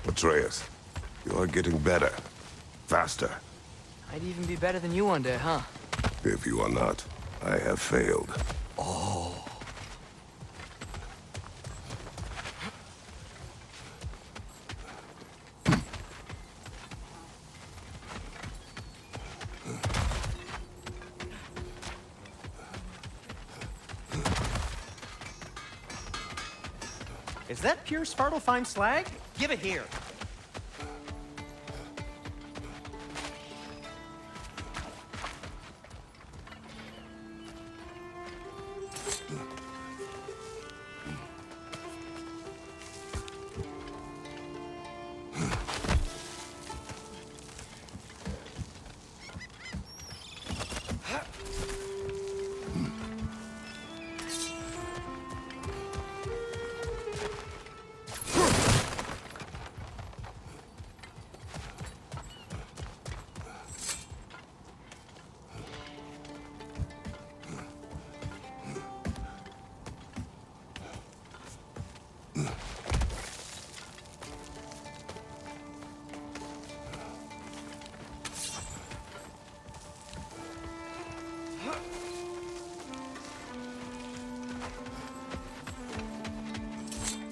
Atreus, you are getting better. Faster. I'd even be better than you one day, huh? If you are not, I have failed. Oh. Is that pure Svartalfheim slag? Give it here.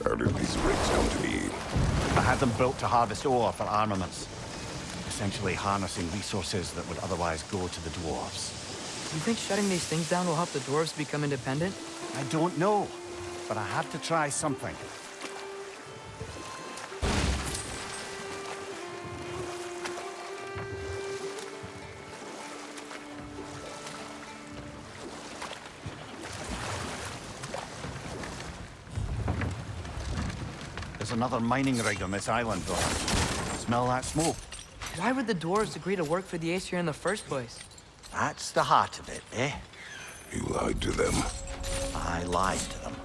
How did these rigs come to be? I had them built to harvest ore for armaments. Essentially harnessing resources that would otherwise go to the dwarves. You think shutting these things down will help the dwarves become independent? I don't know, but I had to try something. There's another mining rig on this island, though. Smell that smoke? Why would the dwarves agree to work for the Aesir in the first place? That's the heart of it, eh? You lied to them. I lied to them.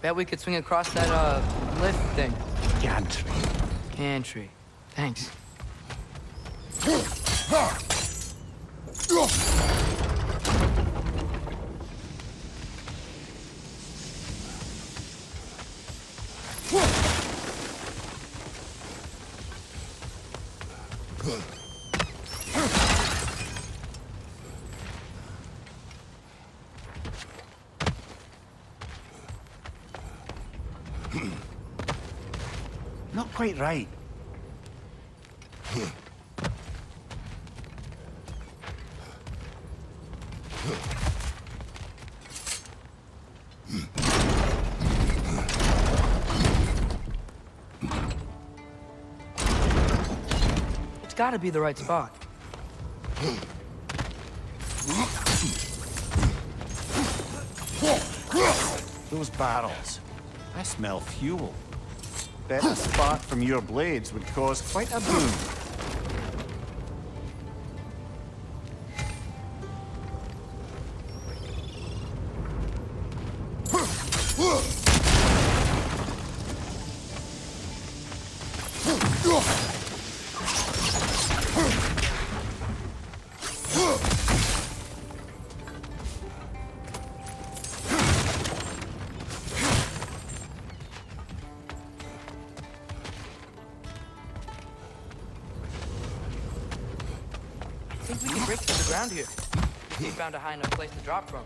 Bet we could swing across that, lift thing. Gantry. Gantry. Thanks. Not quite right. It's gotta be the right spot. Those barrels. I smell fuel. Bet a spark from your blades would cause quite a boom. I think we can break through the ground here. We found a high enough place to drop from.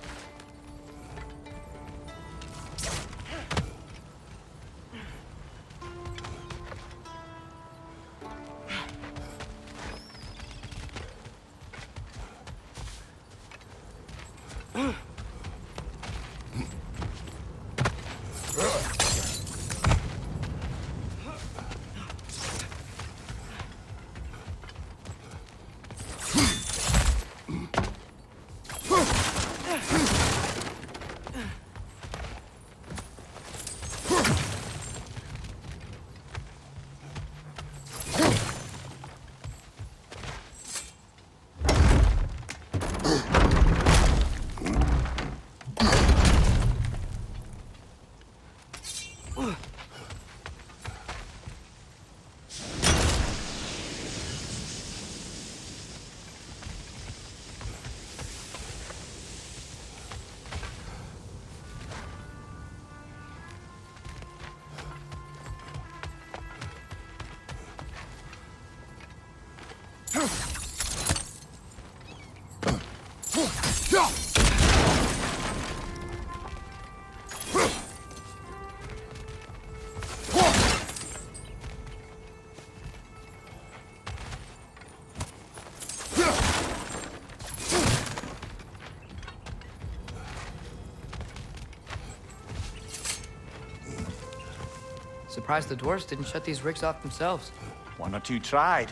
Surprised the dwarves didn't shut these rigs off themselves. One or two tried.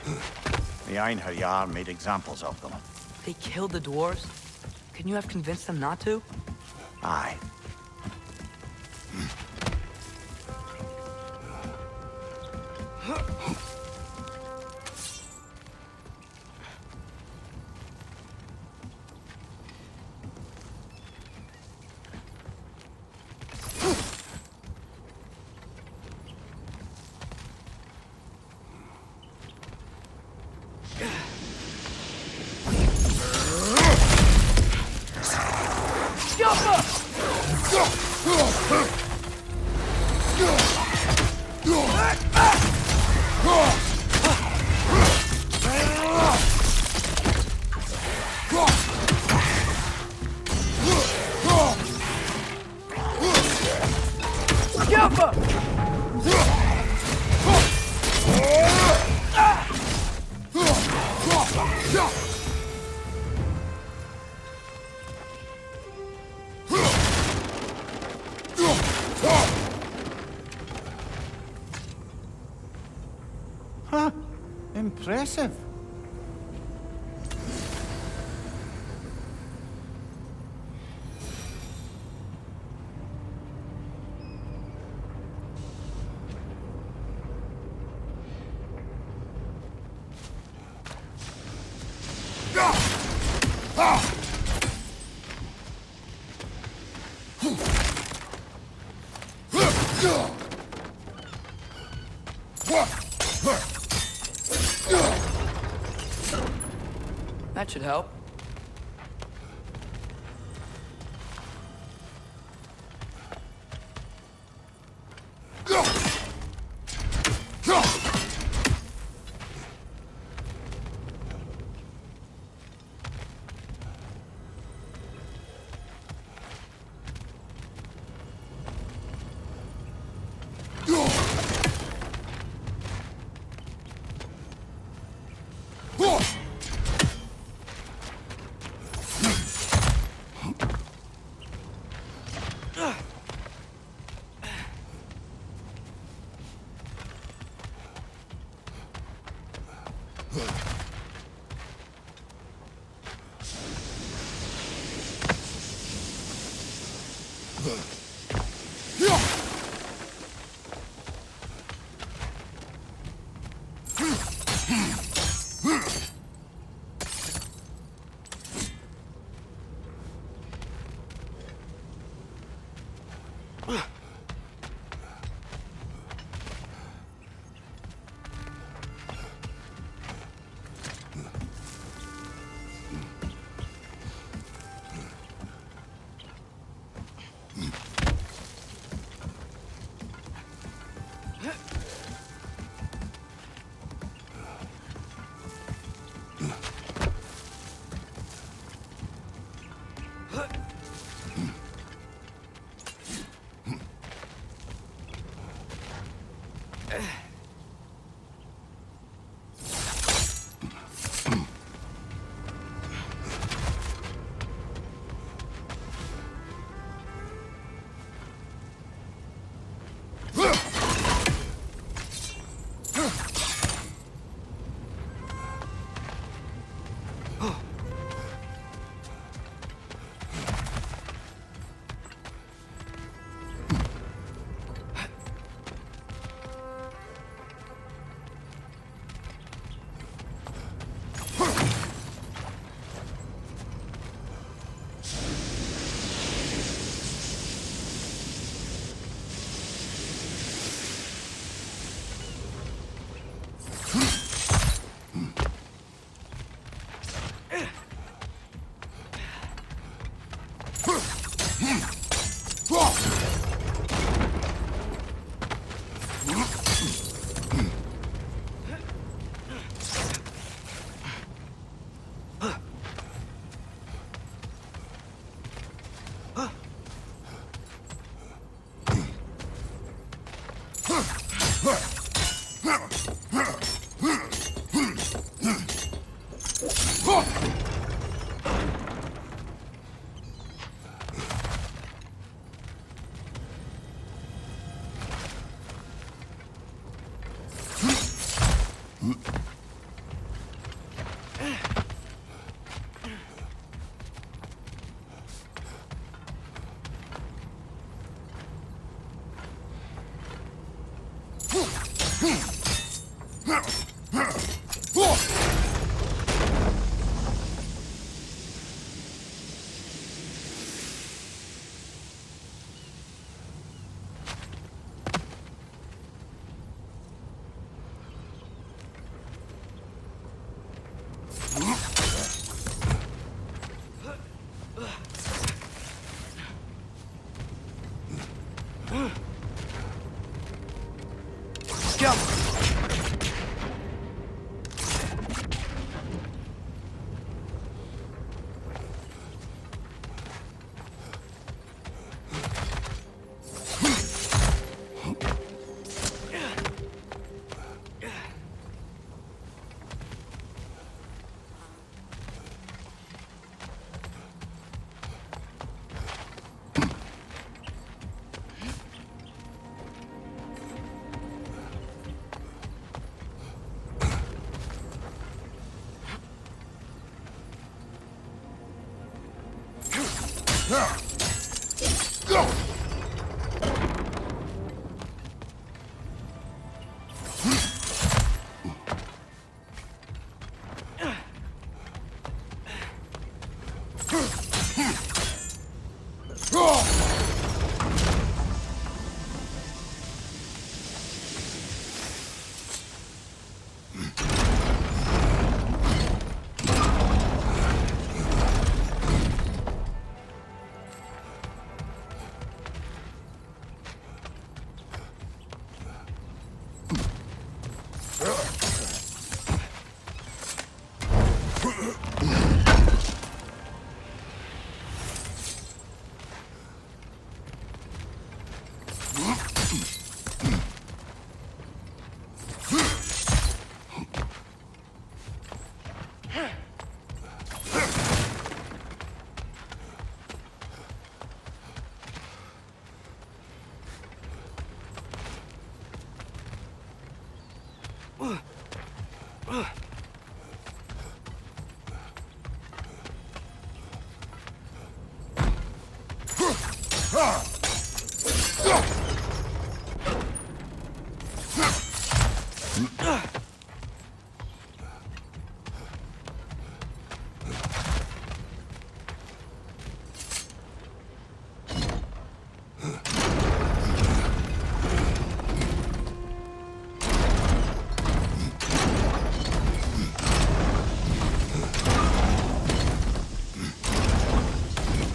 The Einherjar made examples of them. They killed the dwarves? Couldn't you have convinced them not to? Aye. Huh. Impressive. That should help.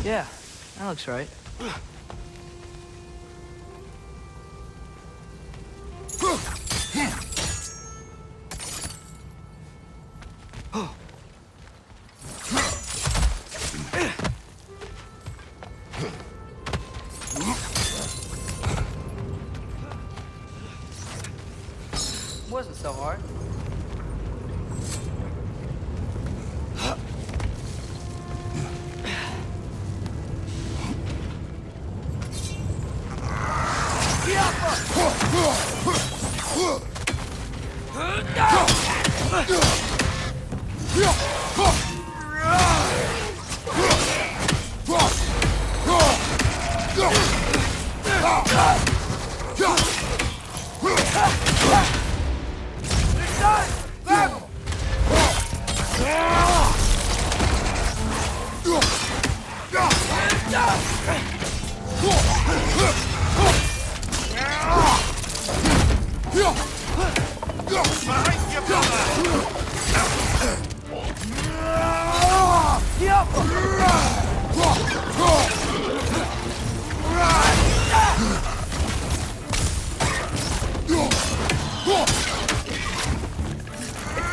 Yeah, that looks right. Wasn't so hard.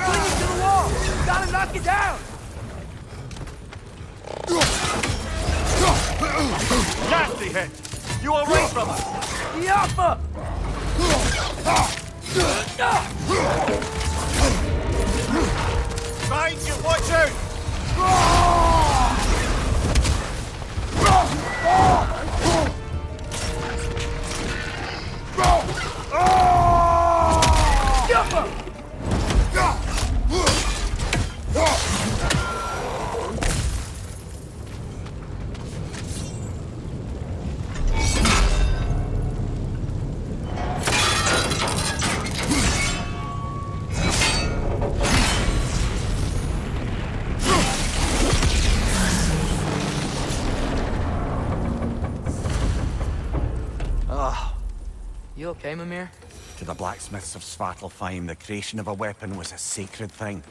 Clinging to the wall! Gotta knock it down! Nasty hit! You alright, brother? Yappa! Right, you watch out! Yappa! You okay, Mimir? To the blacksmiths of Svartalfheim, the creation of a weapon was a sacred thing.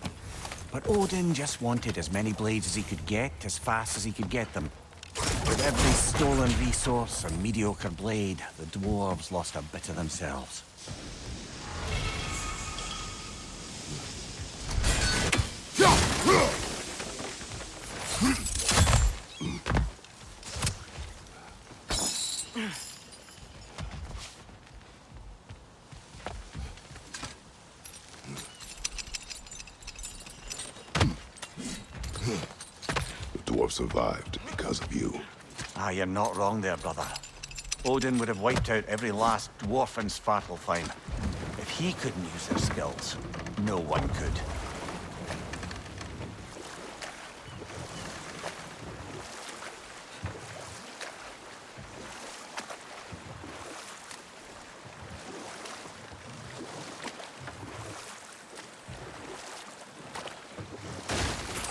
But Odin just wanted as many blades as he could get, as fast as he could get them. With every stolen resource and mediocre blade, the dwarves lost a bit of themselves. The dwarf survived because of you. Ah, you're not wrong there, brother. Odin would have wiped out every last dwarf in Svartalfheim. If he couldn't use their skills, no one could.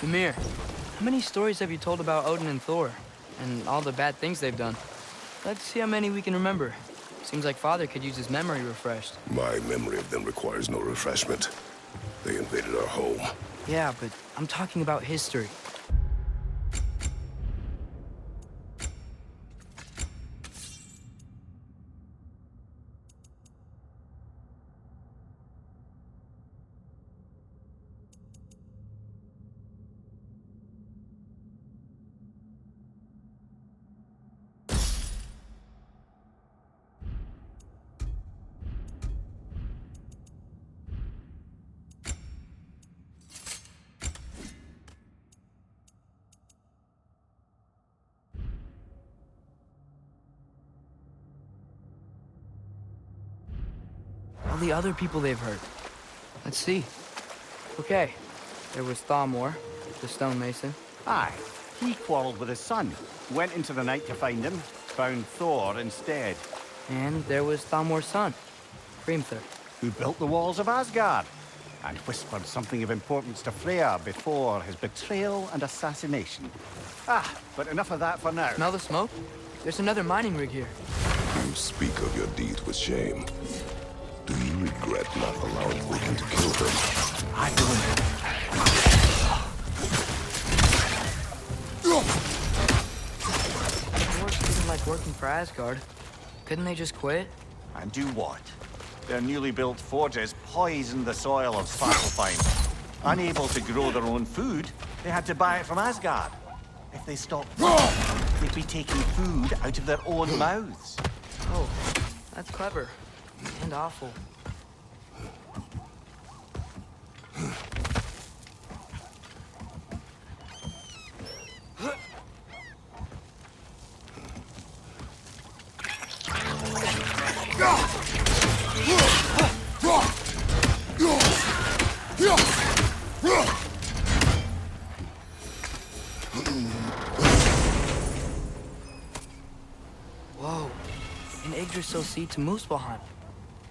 Mimir, how many stories have you told about Odin and Thor? And all the bad things they've done? Let's see how many we can remember. Seems like Father could use his memory refreshed. My memory of them requires no refreshment. They invaded our home. Yeah, but I'm talking about history. All the other people they've hurt. Let's see. Okay, there was Thalmor, the stonemason. Aye, he quarreled with his son. Went into the night to find him, found Thor instead. And there was Thalmor's son, Hrimthur. Who built the walls of Asgard, and whispered something of importance to Freya before his betrayal and assassination. Ah, but enough of that for now. Smell the smoke? There's another mining rig here. You speak of your deeds with shame. Do you regret not allowing Odin to kill them? I don't. Dwarves didn't like working for Asgard. Couldn't they just quit? And do what? Their newly built forges poisoned the soil of Svartalfheim. Unable to grow their own food, they had to buy it from Asgard. If they stopped, they'd be taking food out of their own mouths. Oh, that's clever. And awful. Whoa, an Yggdrasil seed to Muspelheim.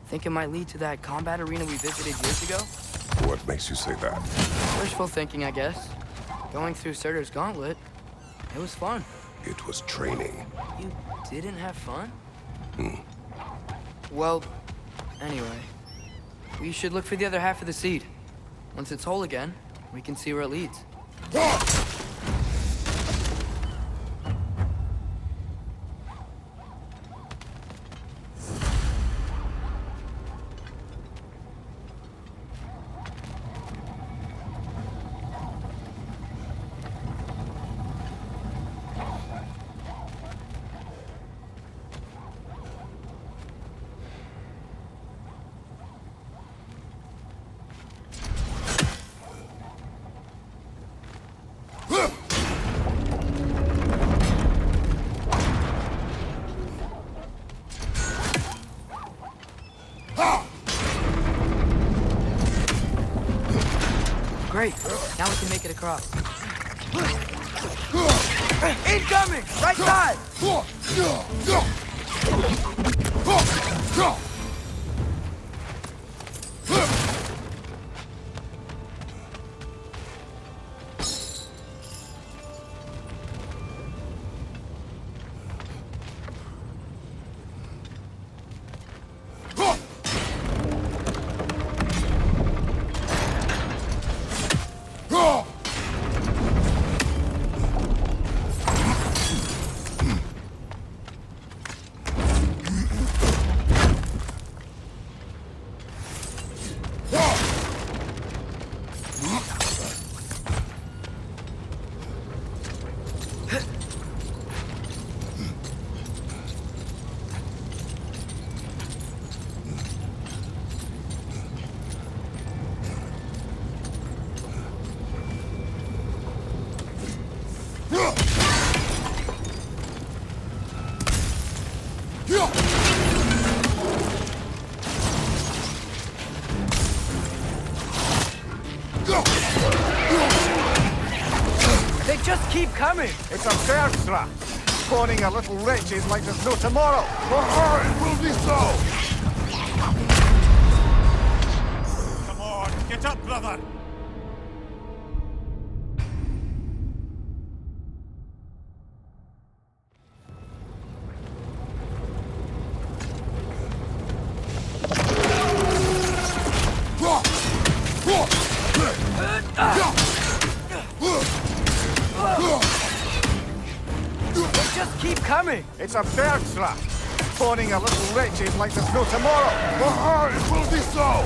Think it might lead to that combat arena we visited years ago? What makes you say that? Wishful thinking, I guess. Going through Surtur's gauntlet, it was fun. It was training. You didn't have fun? Well, anyway, we should look for the other half of the seed. Once it's whole again, we can see where it leads. Great. Now we can make it across. Incoming! Right side! They just keep coming. It's a third trap. Spawning a little wretches like there's no tomorrow. It will be so! Come on, get up, brother. They just keep coming. It's a third trap. Spawning a little wretches like there's no tomorrow. It will be so!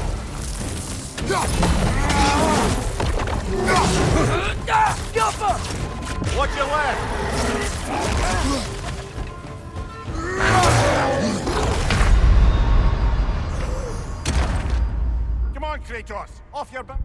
Watch your left. Come on, Kratos. Off your back.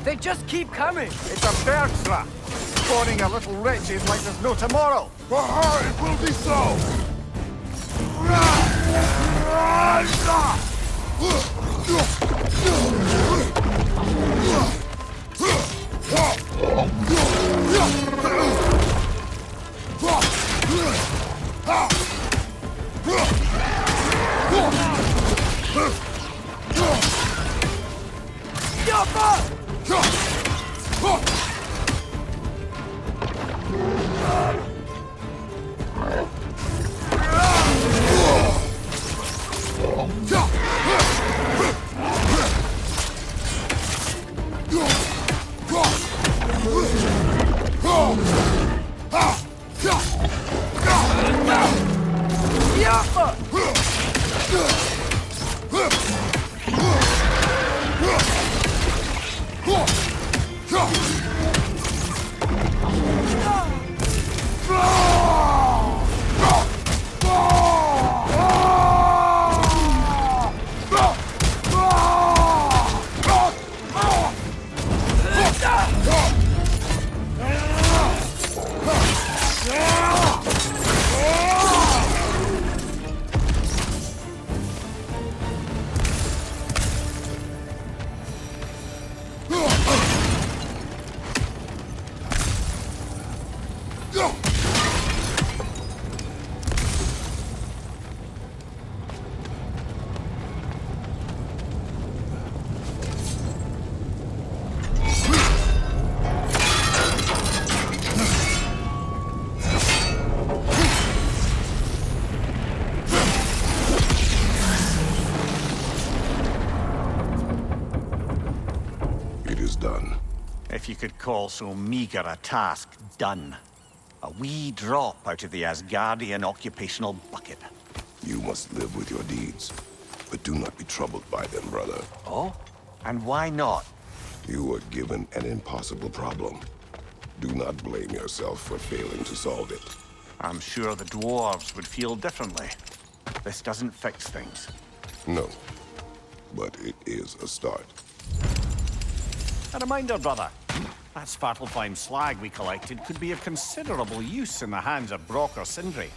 They just keep coming. It's a third trap. Spawning a little wretches like there's no tomorrow. It will be so! If you could call so meager a task done. A wee drop out of the Asgardian occupational bucket. You must live with your deeds, but do not be troubled by them, brother. Oh? And why not? You were given an impossible problem. Do not blame yourself for failing to solve it. I'm sure the dwarves would feel differently. This doesn't fix things. No. but it is a start. A reminder, brother. That Svartalfheim slag we collected could be of considerable use in the hands of Brock or Sindri.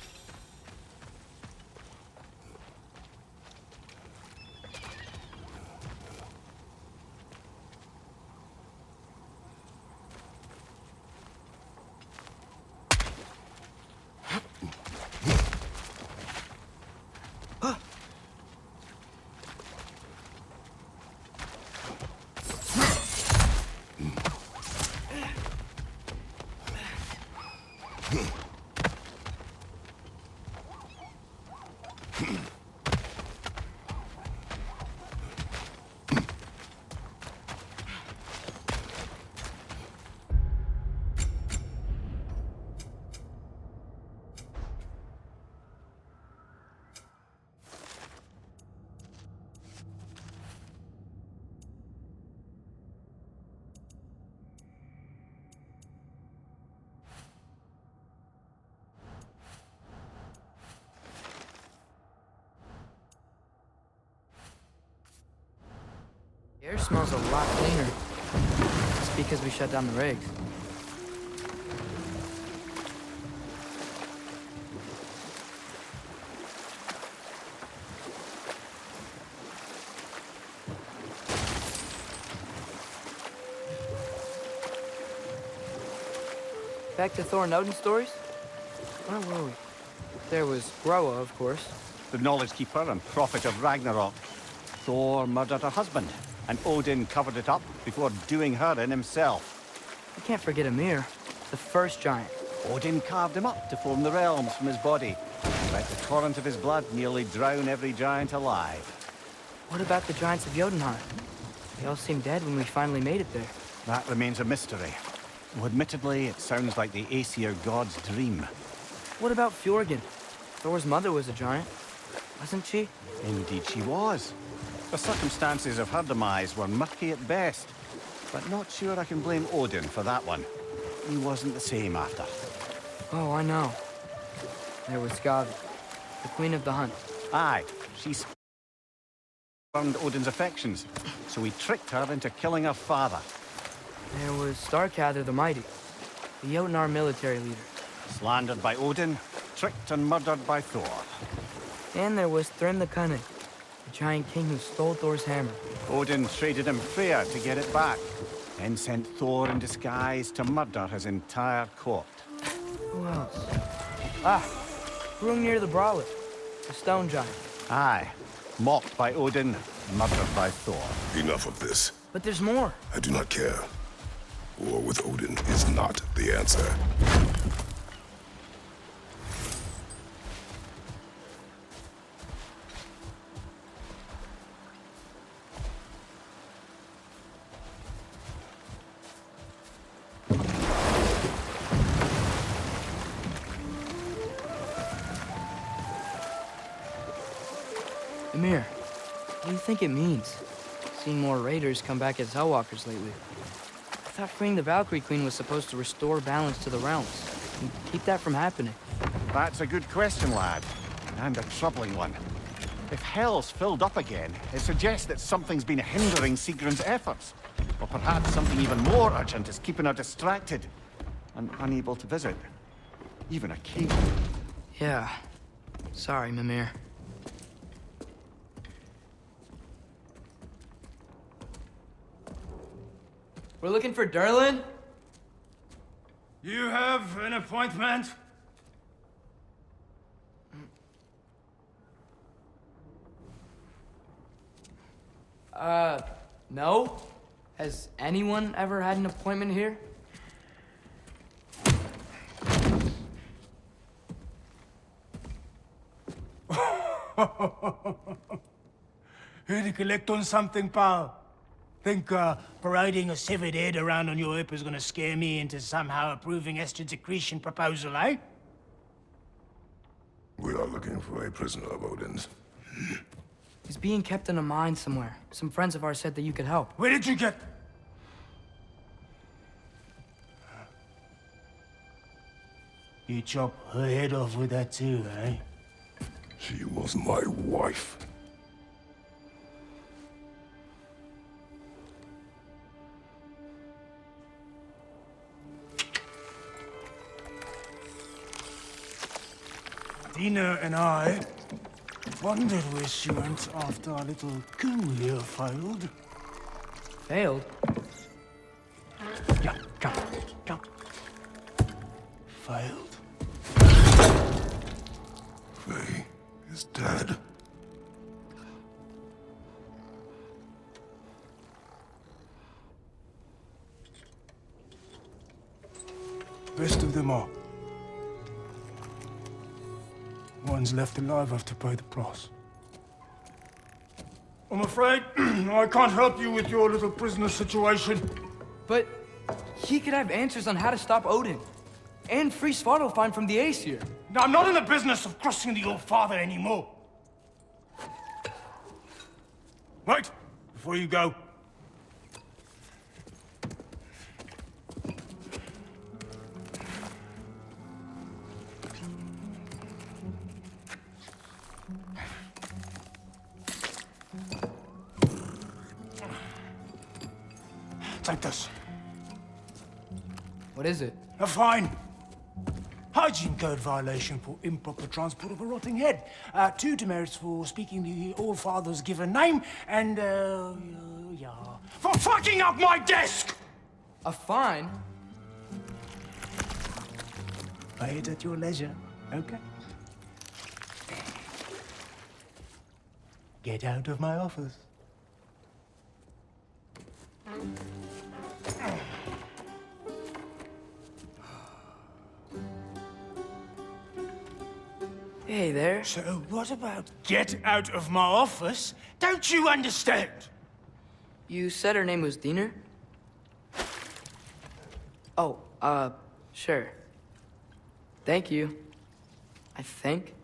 The air smells a lot cleaner. It's because we shut down the rigs. Back to Thor and Odin stories? Where were we? There was Groa, of course. The Knowledge Keeper and Prophet of Ragnarok. Thor murdered her husband, and Odin covered it up before doing her in himself. You can't forget Ymir, the first giant. Odin carved him up to form the realms from his body, and let the torrent of his blood nearly drown every giant alive. What about the giants of Jotunheim? They all seemed dead when we finally made it there. That remains a mystery. Well, admittedly, it sounds like the Aesir god's dream. What about Fjorgyn? Thor's mother was a giant, wasn't she? Indeed she was. The circumstances of her demise were murky at best, but not sure I can blame Odin for that one. He wasn't the same after. Oh, I know. There was Skavi, the queen of the hunt. Aye, she spurned Odin's affections, so he tricked her into killing her father. There was Starkather the Mighty, the Jotnar military leader. Slandered by Odin, tricked and murdered by Thor. And there was Thrym the Cunning, the giant king who stole Thor's hammer. Odin traded him Freyr to get it back, then sent Thor in disguise to murder his entire court. Who else? Ah, Hrungnir the Brawler, the stone giant. Aye, mocked by Odin, murdered by Thor. Enough of this. But there's more. I do not care. War with Odin is not the answer. Ymir, what do you think it means? Seen more raiders come back as Hellwalkers lately. I thought freeing the Valkyrie Queen was supposed to restore balance to the realms and keep that from happening. That's a good question, lad. And a troubling one. If Hell's filled up again, it suggests that something's been hindering Sigrun's efforts. Or perhaps something even more urgent is keeping her distracted and unable to visit. Even a king. Yeah. Sorry, Mimir. We're looking for Durlin? You have an appointment? No. Has anyone ever had an appointment here? Here to collect on something, pal? Think parading a severed head around on your hip is gonna scare me into somehow approving Esther's accretion proposal, eh? We are looking for a prisoner of Odin's. He's being kept in a mine somewhere. Some friends of ours said that you could help. Where did you get... You chop her head off with that too, eh? She was my wife. Dina and I wondered where she went after our little coup here failed. Failed? Yeah, jump, jump. Failed. Faye is dead. Best of them all. One's left alive have to pay the price. I'm afraid I can't help you with your little prisoner situation. But he could have answers on how to stop Odin. And free Svartalfheim from the Aesir. Now, I'm not in the business of crossing the old father anymore. Right, before you go. Take this. What is it? A fine. Hygiene code violation for improper transport of a rotting head. 2 demerits for speaking the All-Father's given name, and, yeah. For fucking up my desk! A fine? Pay it at your leisure, okay? Get out of my office. Hey there. So what about get out of my office? Don't you understand? You said her name was Diener? Oh, sure. Thank you. I think.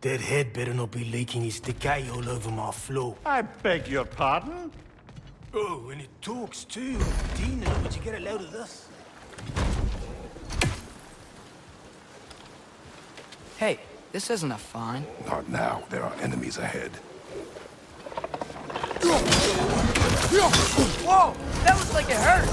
That head better not be leaking his decay all over my floor. I beg your pardon? Oh, and it talks too. Dina, would you get a load of this? Hey, this isn't a fine. Not now. There are enemies ahead. Whoa! That looks like it hurt!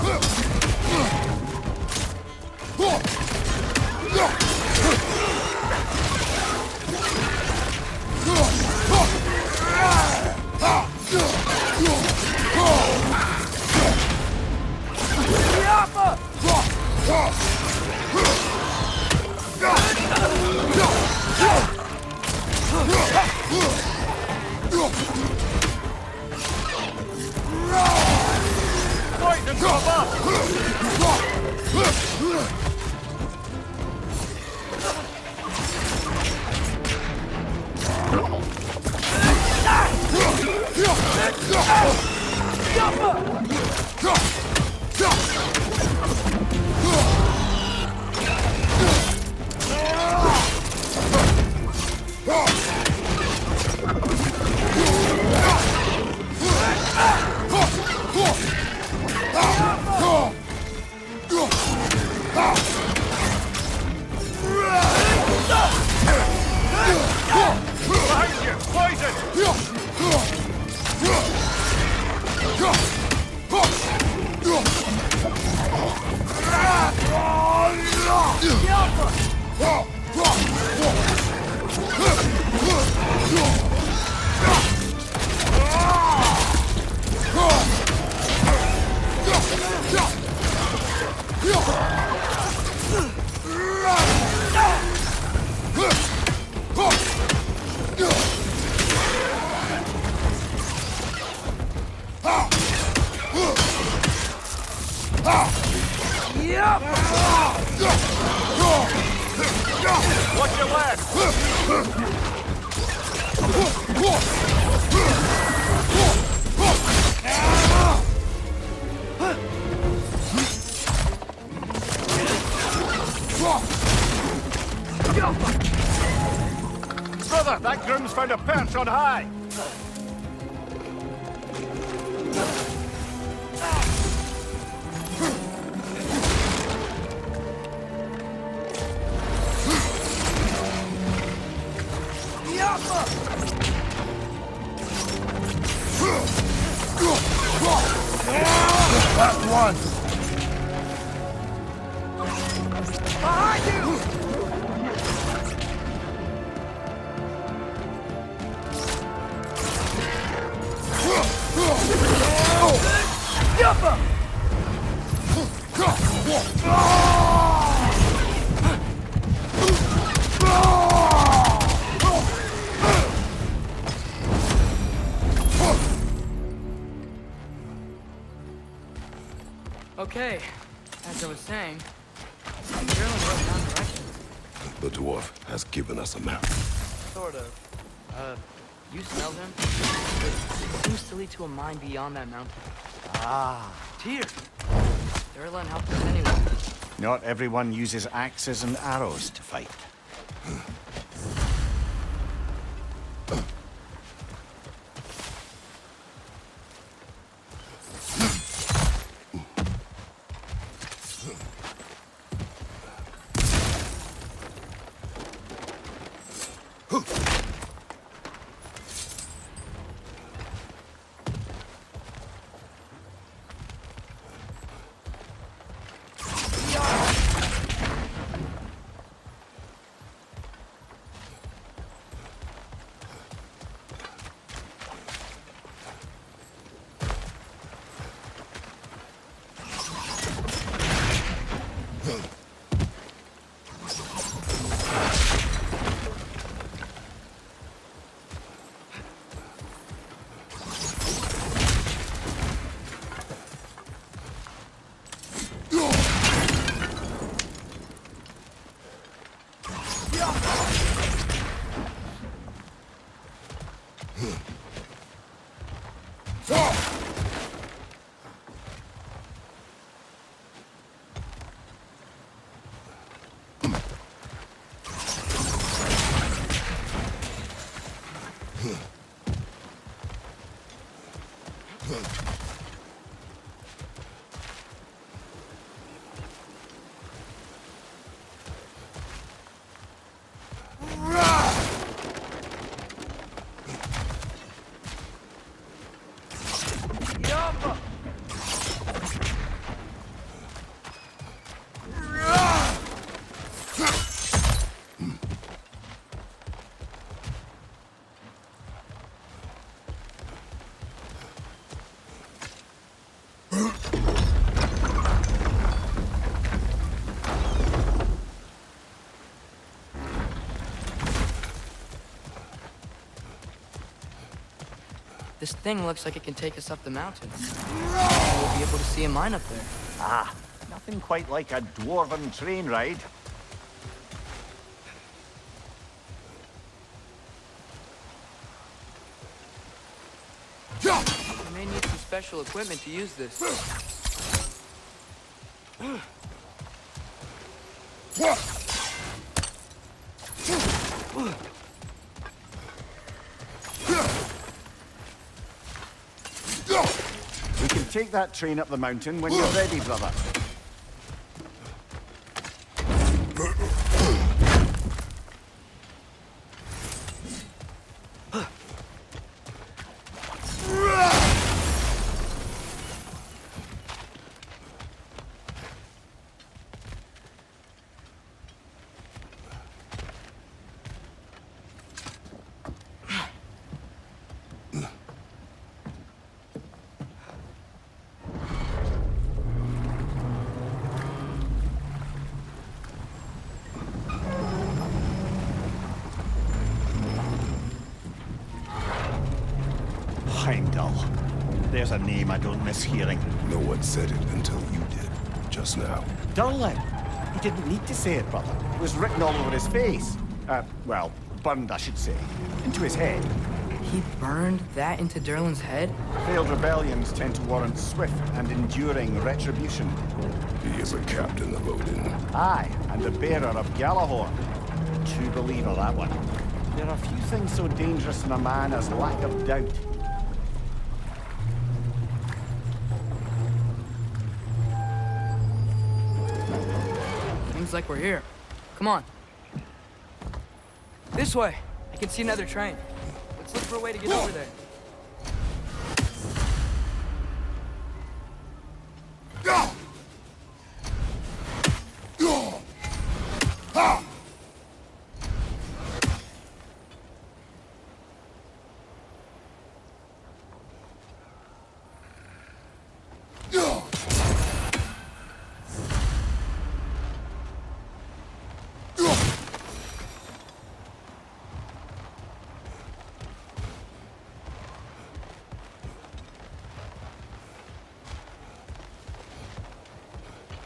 Watch your left! Brother, that groom's found a perch on high! Last one! Behind you! Yuppa! Okay, as I was saying, Gerland wrote down directions. The dwarf has given us a map. Sort of. You smelled him? It seems to lead to a mine beyond that mountain. Ah. Tyr! Gerland helped us anyway. Not everyone uses axes and arrows to fight. This thing looks like it can take us up the mountain. We'll be able to see a mine up there. Ah, nothing quite like a dwarven train ride. We may need some special equipment to use this. We can take that train up the mountain when you're ready, brother. Heimdall. There's a name I don't miss hearing. No one said it until you did, just now. Durlin. He didn't need to say it, brother. It was written all over his face. Well, burned, I should say. Into his head. He burned that into Derlin's head? Failed rebellions tend to warrant swift and enduring retribution. He is a captain of Odin. Aye, and the bearer of Galahorn. True believer, that one. There are few things so dangerous in a man as lack of doubt. Seems like we're here. Come on. This way. I can see another train. Let's look for a way to get over there.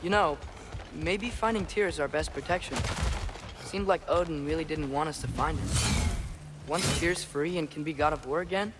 You know, maybe finding Tyr is our best protection. Seemed like Odin really didn't want us to find him. Once Tyr's free and can be God of War again,